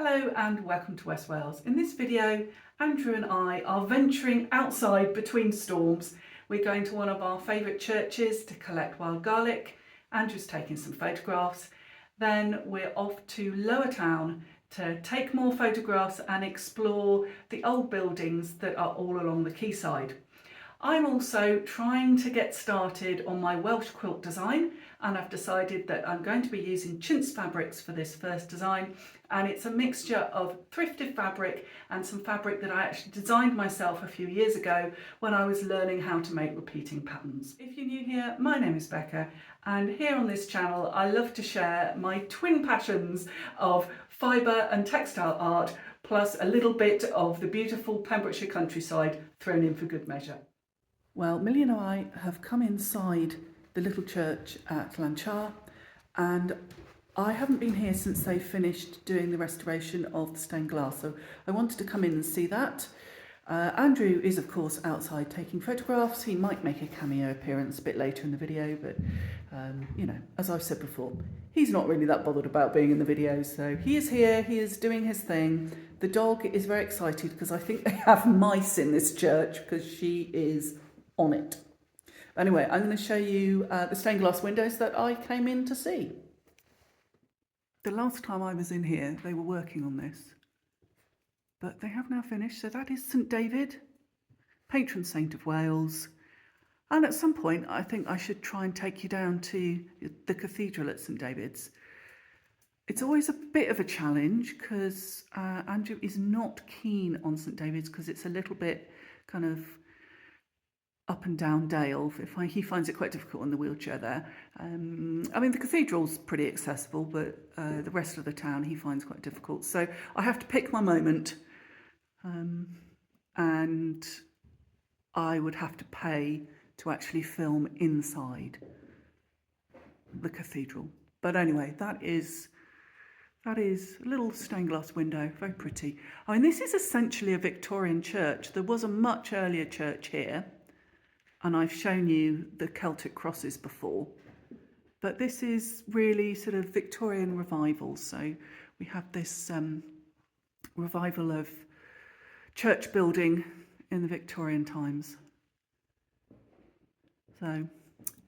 Hello and welcome to West Wales. In this video, Andrew and I are venturing outside between storms. We're going to one of our favourite churches to collect wild garlic. Andrew's taking some photographs. Then we're off to Lower Town to take more photographs and explore the old buildings that are all along the quayside. I'm also trying to get started on my Welsh quilt design, and I've decided that I'm going to be using chintz fabrics for this first design, and it's a mixture of thrifted fabric and some fabric that I actually designed myself a few years ago when I was learning how to make repeating patterns. If you're new here, my name is Becca, and here on this channel I love to share my twin passions of fibre and textile art, plus a little bit of the beautiful Pembrokeshire countryside thrown in for good measure. Well, Millie and I have come inside the little church at Lancha, and I haven't been here since they finished doing the restoration of the stained glass, so I wanted to come in and see that. Andrew is of course outside taking photographs. He might make a cameo appearance a bit later in the video, but you know, as I've said before, he's not really that bothered about being in the video, so he is here, he is doing his thing. The dog is very excited because I think they have mice in this church because she is on it. Anyway, I'm going to show you the stained glass windows that I came in to see. The last time I was in here, they were working on this, but they have now finished. So that is St David, patron saint of Wales. And at some point, I think I should try and take you down to the cathedral at St David's. It's always a bit of a challenge because Andrew is not keen on St David's because it's a little bit kind of up and down dale. He finds it quite difficult in the wheelchair there. I mean, the cathedral's pretty accessible, but the rest of the town he finds quite difficult. So I have to pick my moment, and I would have to pay to actually film inside the cathedral. But anyway, that is a little stained glass window, very pretty. I mean, this is essentially a Victorian church. There was a much earlier church here, and I've shown you the Celtic crosses before, but this is really sort of Victorian revival. So we have this revival of church building in the Victorian times. So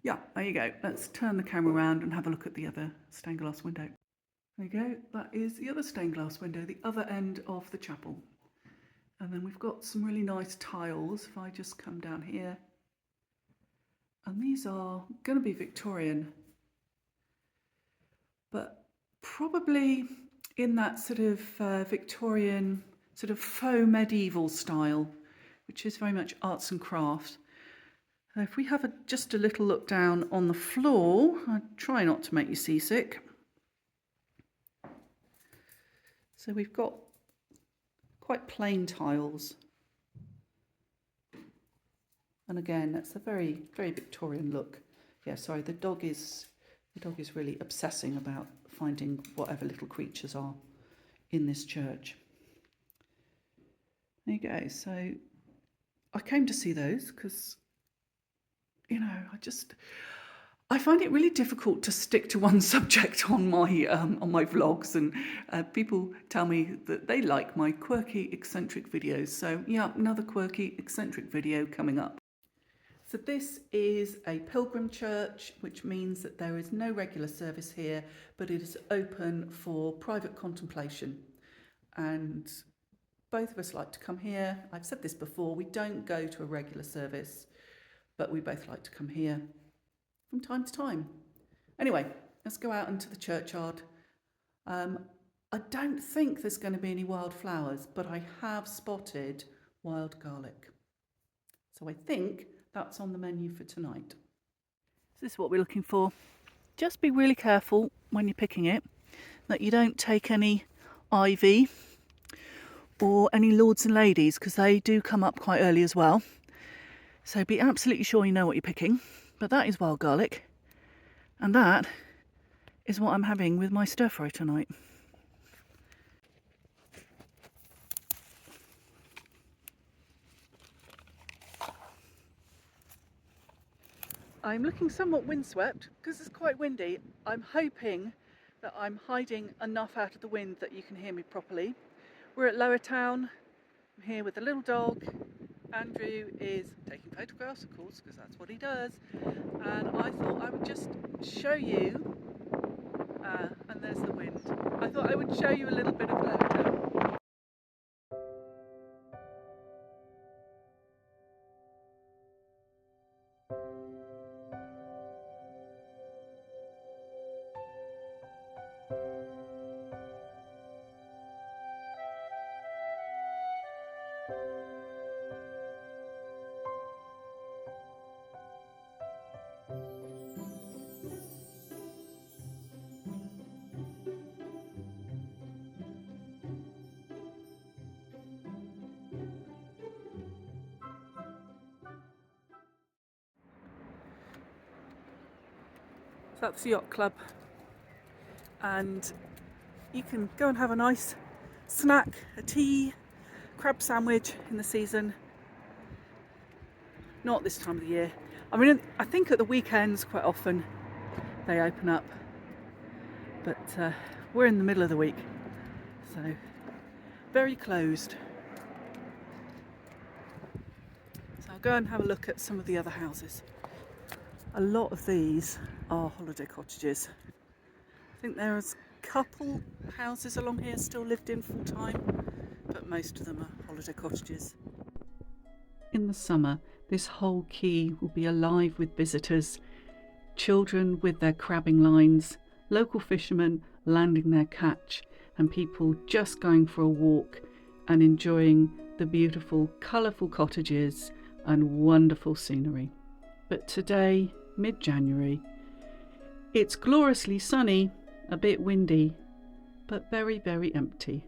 yeah, there you go. Let's turn the camera around and have a look at the other stained glass window. There you go, that is the other stained glass window, the other end of the chapel. And then we've got some really nice tiles. If I just come down here, and these are going to be Victorian, but probably in that sort of Victorian, sort of faux medieval style, which is very much arts and crafts. If we have just a little look down on the floor, I try not to make you seasick. So we've got quite plain tiles. And again, that's a very, very Victorian look. Yeah, sorry, the dog is really obsessing about finding whatever little creatures are in this church. There you go. So I came to see those because, you know, I find it really difficult to stick to one subject on my vlogs, and people tell me that they like my quirky, eccentric videos. So yeah, another quirky, eccentric video coming up. So this is a Pilgrim Church, which means that there is no regular service here, but it is open for private contemplation. And both of us like to come here. I've said this before, we don't go to a regular service, but we both like to come here from time to time. Anyway, let's go out into the churchyard. I don't think there's going to be any wildflowers, but I have spotted wild garlic. So I think that's on the menu for tonight. So this is what we're looking for. Just be really careful when you're picking it that you don't take any ivy or any lords and ladies, because they do come up quite early as well. So be absolutely sure you know what you're picking. But that is wild garlic, and that is what I'm having with my stir fry tonight. I'm looking somewhat windswept because it's quite windy. I'm hoping that I'm hiding enough out of the wind that you can hear me properly. We're at Lower Town. I'm here with the little dog. Andrew is taking photographs, of course, because that's what he does. And I thought I would just show you, and there's the wind. I thought I would show you a little bit of Lower Town. So that's the Yach Club, and you can go and have a nice snack, a tea, crab sandwich in the season. Not this time of the year. I mean, I think at the weekends quite often they open up, but we're in the middle of the week, so very closed. So I'll go and have a look at some of the other houses. A lot of these are holiday cottages. I think there's a couple houses along here still lived in full time, but most of them are holiday cottages. In the summer, this whole quay will be alive with visitors, children with their crabbing lines, local fishermen landing their catch, and people just going for a walk and enjoying the beautiful, colourful cottages and wonderful scenery. But today, mid-January, it's gloriously sunny, a bit windy, but very, very empty.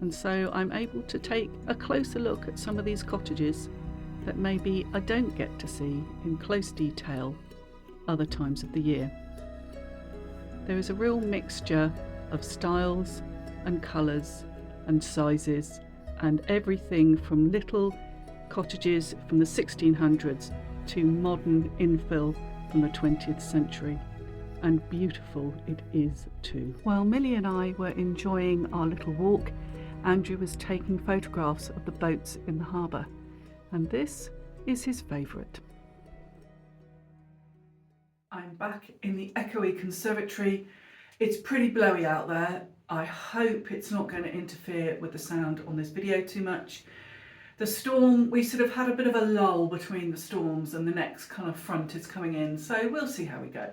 And so I'm able to take a closer look at some of these cottages that maybe I don't get to see in close detail other times of the year. There is a real mixture of styles and colours and sizes, and everything from little cottages from the 1600s to modern infill from the 20th century. And beautiful it is too. While Millie and I were enjoying our little walk, Andrew was taking photographs of the boats in the harbour, and this is his favourite. I'm back in the Echoe Conservatory. It's pretty blowy out there. I hope it's not going to interfere with the sound on this video too much. The storm, we sort of had a bit of a lull between the storms, and the next kind of front is coming in, so we'll see how we go.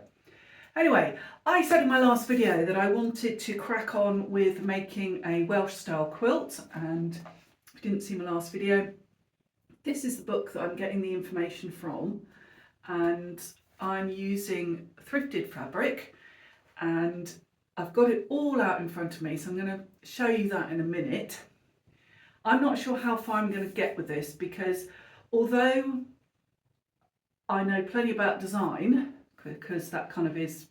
Anyway, I said in my last video that I wanted to crack on with making a Welsh style quilt, and if you didn't see my last video, this is the book that I'm getting the information from, and I'm using thrifted fabric, and I've got it all out in front of me, so I'm going to show you that in a minute. I'm not sure how far I'm going to get with this, because although I know plenty about design, because that kind of is,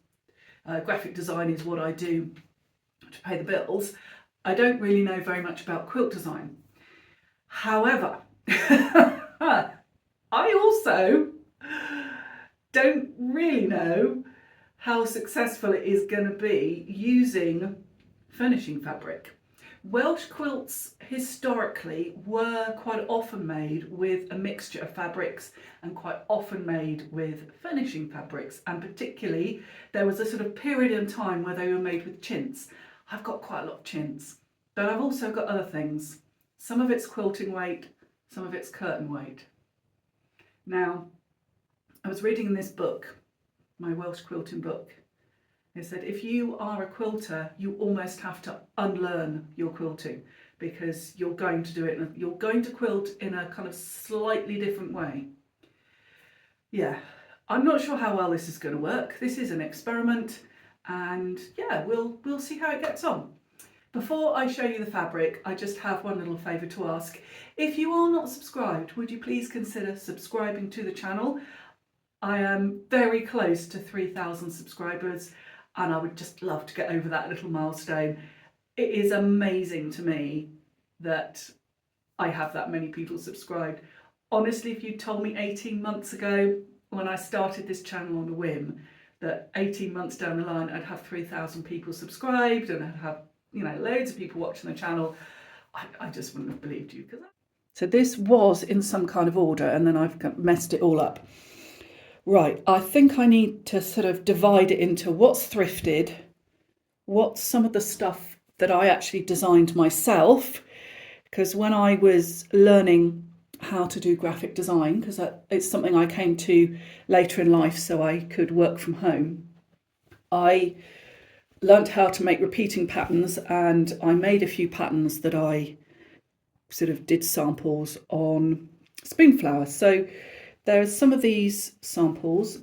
graphic design is what I do to pay the bills, I don't really know very much about quilt design. However, I also don't really know how successful it is going to be using furnishing fabric. Welsh quilts historically were quite often made with a mixture of fabrics and quite often made with furnishing fabrics, and particularly there was a sort of period in time where they were made with chintz. I've got quite a lot of chintz, but I've also got other things. Some of it's quilting weight, some of it's curtain weight. Now, I was reading in this book, my Welsh quilting book. It said if you are a quilter, you almost have to unlearn your quilting, because you're going to do it, you're going to quilt in a kind of slightly different way. Yeah, I'm not sure how well this is going to work. This is an experiment, and yeah, we'll see how it gets on. Before I show you the fabric, I just have one little favour to ask. If you are not subscribed, would you please consider subscribing to the channel? I am very close to 3,000 subscribers, and I would just love to get over that little milestone. It is amazing to me that I have that many people subscribed. Honestly, if you told me 18 months ago when I started this channel on a whim that 18 months down the line I'd have 3,000 people subscribed and I'd have, you know, loads of people watching the channel. I just wouldn't have believed you. So this was in some kind of order and then I've messed it all up. Right, I think I need to sort of divide it into what's thrifted, what's some of the stuff that I actually designed myself, because when I was learning how to do graphic design, because it's something I came to later in life so I could work from home, I learnt how to make repeating patterns, and I made a few patterns that I sort of did samples on spoonflower. So there's some of these samples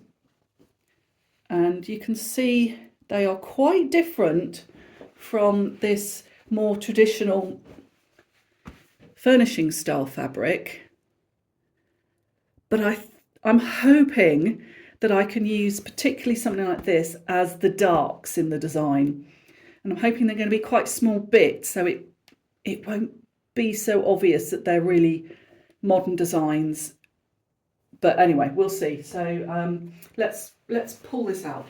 and you can see they are quite different from this more traditional furnishing style fabric, but I'm hoping that I can use particularly something like this as the darks in the design, and I'm hoping they're going to be quite small bits so it won't be so obvious that they're really modern designs. But anyway, we'll see. So let's pull this out.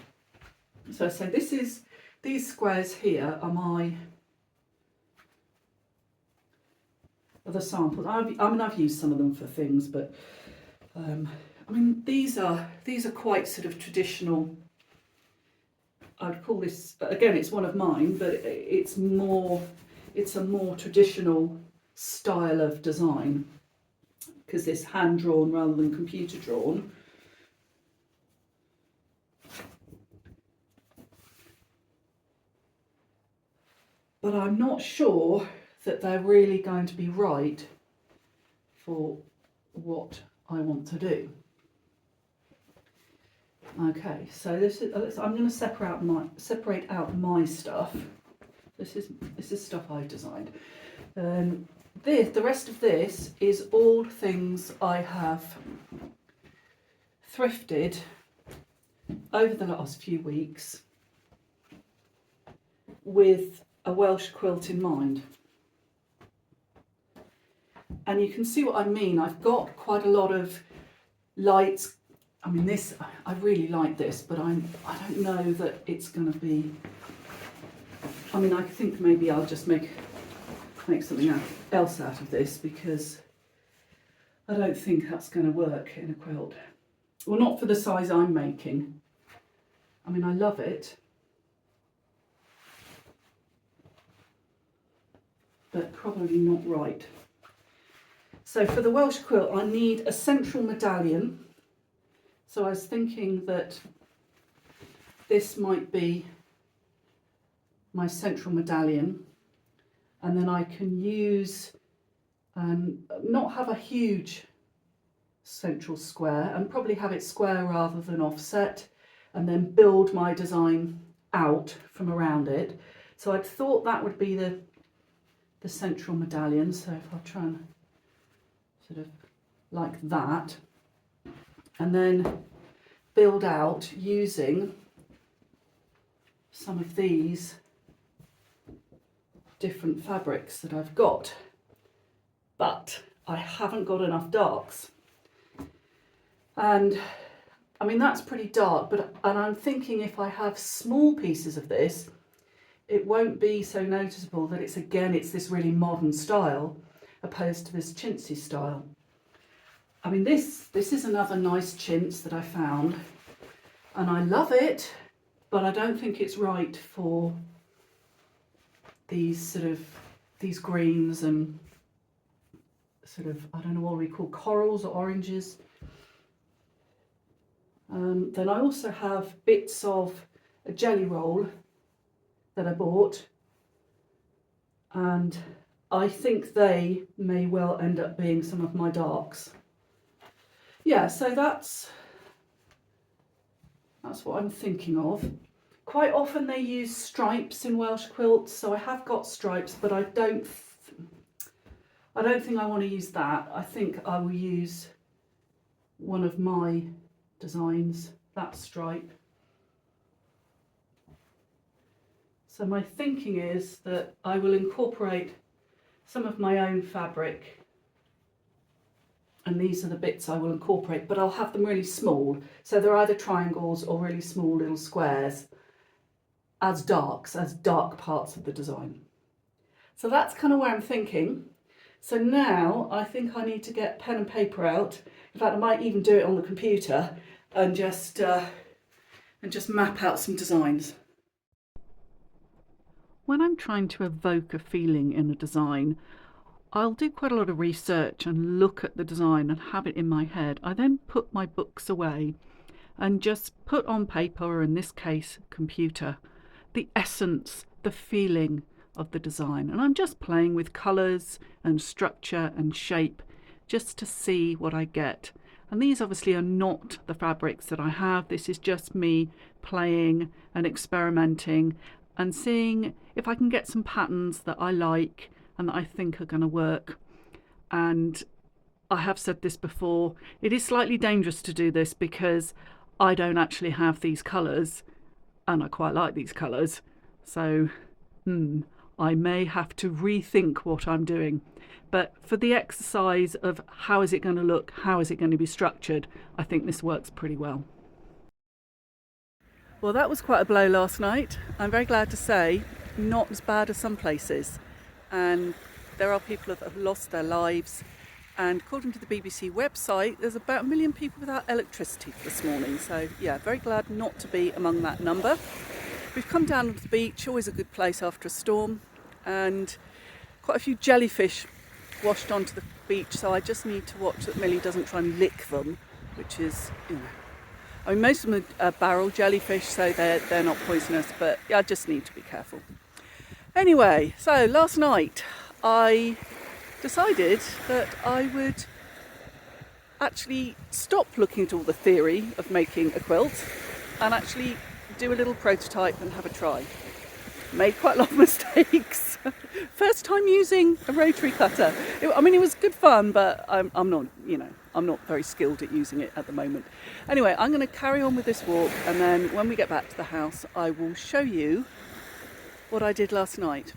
So these squares here are the samples. I've used some of them for things, but I mean these are quite sort of traditional. I'd call this, again, it's one of mine, but it's a more traditional style of design because it's hand drawn rather than computer drawn. But I'm not sure that they're really going to be right for what I want to do. Okay, so this is, I'm going to separate out my stuff. This is stuff I've designed. The rest of this is all things I have thrifted over the last few weeks with a Welsh quilt in mind. And you can see what I mean. I've got quite a lot of lights. I mean, this, I really like this, but I don't know that it's going to be, I mean, I think maybe I'll just make something else out of this because I don't think that's going to work in a quilt. Well, not for the size I'm making. I mean, I love it, but probably not right. So for the Welsh quilt, I need a central medallion. So I was thinking that this might be my central medallion, and then I can use, not have a huge central square and probably have it square rather than offset, and then build my design out from around it. So I'd thought that would be the central medallion. So if I'll try and sort of like that, and then build out using some of these different fabrics that I've got, but I haven't got enough darks. And I mean, that's pretty dark, and I'm thinking if I have small pieces of this, it won't be so noticeable that it's this really modern style opposed to this chintzy style. I mean, this is another nice chintz that I found, and I love it, but I don't think it's right for these greens and sort of, I don't know what we call corals or oranges. Then I also have bits of a jelly roll that I bought, and I think they may well end up being some of my darks. Yeah, so that's what I'm thinking of. Quite often they use stripes in Welsh quilts, so I have got stripes, but I don't think I want to use that. I think I will use one of my designs, that stripe. So my thinking is that I will incorporate some of my own fabric and these are the bits I will incorporate, but I'll have them really small. So they're either triangles or really small little squares as darks, as dark parts of the design. So that's kind of where I'm thinking. So now I think I need to get pen and paper out. In fact, I might even do it on the computer and just map out some designs. When I'm trying to evoke a feeling in a design, I'll do quite a lot of research and look at the design and have it in my head. I then put my books away and just put on paper, or in this case, computer, the essence, the feeling of the design. And I'm just playing with colours and structure and shape just to see what I get. And these obviously are not the fabrics that I have. This is just me playing and experimenting and seeing if I can get some patterns that I like and that I think are going to work. And I have said this before, it is slightly dangerous to do this because I don't actually have these colours and I quite like these colours. So I may have to rethink what I'm doing. But for the exercise of how is it going to look, how is it going to be structured, I think this works pretty well. Well, that was quite a blow last night. I'm very glad to say not as bad as some places. And there are people that have lost their lives. And according to the BBC website, there's about 1 million people without electricity this morning. So yeah, very glad not to be among that number. We've come down to the beach, always a good place after a storm. And quite a few jellyfish washed onto the beach. So I just need to watch that Millie doesn't try and lick them, which is, I mean, most of them are barrel jellyfish, so they're not poisonous, but I just need to be careful. Anyway, so last night I decided that I would actually stop looking at all the theory of making a quilt and actually do a little prototype and have a try. Made quite a lot of mistakes. First time using a rotary cutter. I mean, it was good fun, but I'm not very skilled at using it at the moment. Anyway, I'm going to carry on with this walk, and then when we get back to the house, I will show you what I did last night.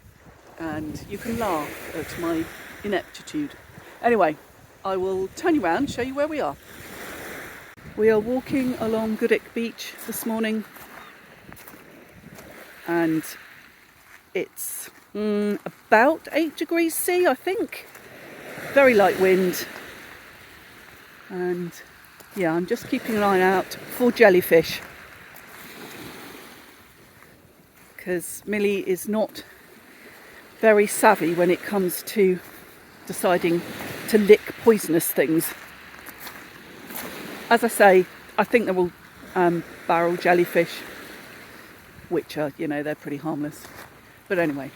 And you can laugh at my ineptitude. Anyway, I will turn you around, show you where we are. We are walking along Goodick Beach this morning, and it's about 8 degrees C, I think. Very light wind. And yeah, I'm just keeping an eye out for jellyfish. Because Millie is not very savvy when it comes to deciding to lick poisonous things. As I say, I think they're all barrel jellyfish, which are, they're pretty harmless. But anyway,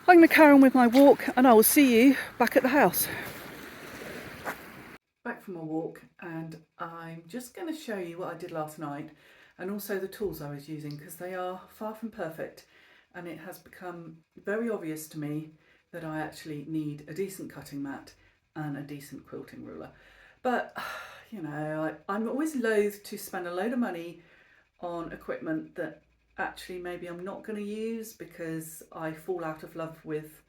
I'm going to carry on with my walk and I will see you back at the house. Back from my walk, and I'm just going to show you what I did last night and also the tools I was using, because they are far from perfect, and it has become very obvious to me that I actually need a decent cutting mat and a decent quilting ruler. But I'm always loath to spend a load of money on equipment that actually maybe I'm not going to use because I fall out of love with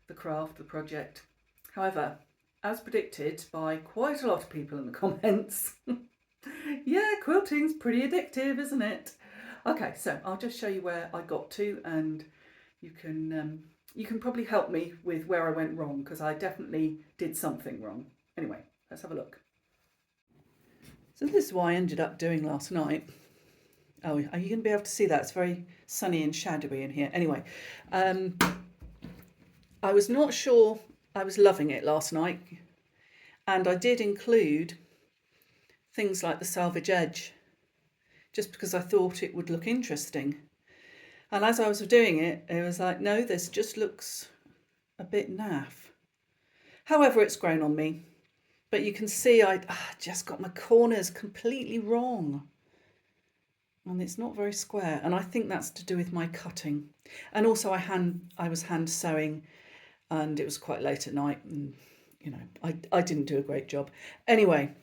the craft, the project. However, as predicted by quite a lot of people in the comments, yeah, quilting's pretty addictive, isn't it? Okay, so I'll just show you where I got to, and you can probably help me with where I went wrong, because I definitely did something wrong. Anyway, let's have a look. So this is what I ended up doing last night. Oh, are you going to be able to see that? It's very sunny and shadowy in here. Anyway, I was not sure I was loving it last night, and I did include things like the salvage edge just because I thought it would look interesting. And as I was doing it, it was like, no, this just looks a bit naff. However, it's grown on me. But you can see I just got my corners completely wrong. And it's not very square. And I think that's to do with my cutting. And also I was hand sewing, and it was quite late at night. And, I didn't do a great job. Anyway,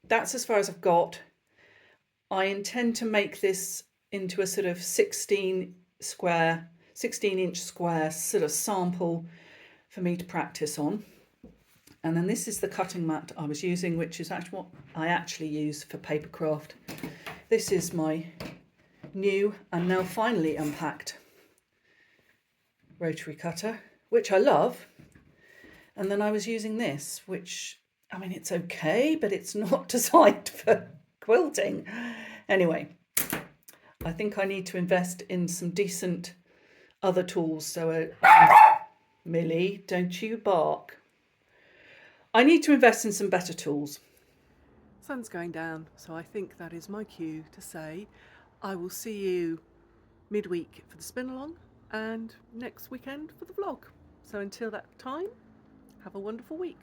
that's as far as I've got. I intend to make this into a sort of 16-inch square sort of sample for me to practice on. And then this is the cutting mat I was using, which is actually what I actually use for paper craft. This is my new and now finally unpacked rotary cutter, which I love. And then I was using this, which, I mean, it's okay, but it's not designed for quilting. Anyway, I think I need to invest in some decent other tools. So, Millie, don't you bark. I need to invest in some better tools. Sun's going down, so I think that is my cue to say I will see you midweek for the spin along and next weekend for the vlog. So until that time, have a wonderful week.